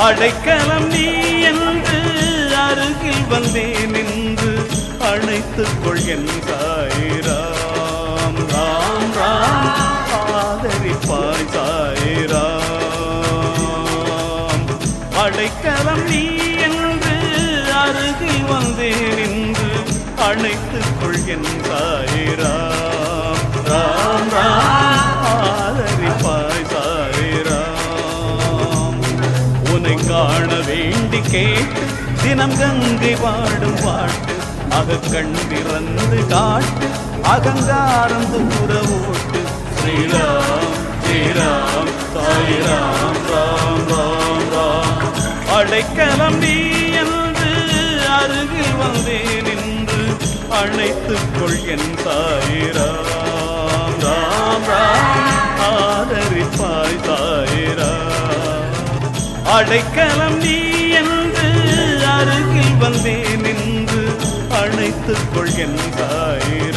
அடைக்கலம் நீ என்று அருகில் வந்தே நின்று அழைத்துக்கொள் என் சாயிராம் ராம் ராம் ஆதரிப்பாய் சாயிராம். அடைக்கலம் நீ என்று அருகில் வந்தே நின்று அழைத்துக்கொள் என் சாயிராம் ராம் ராம் ஆதரிப்பாய் சாயிராம். உன்னை காண வேண்டி கேட்டு தினம் கங்கை பாடும் பாட்டு அகக்கண் திறந்து காட்டு அகங்காரம் தூர ஓட்டு. ஸ்ரீராம் ஸ்ரீராம் சாயிராம் ராம் ராம் ராம். அடைக்கலம் நீ என்று அருகில் வந்தே நின்று அழைத்துக்கொள் என் சாயிராம் ராம் ராம் ஆதரிப்பாய் சாயிராம். அடைக்கலம் நீ என்று அருகில் வந்தே நின்று அழைத்துக்கொள் என் சாயிராம்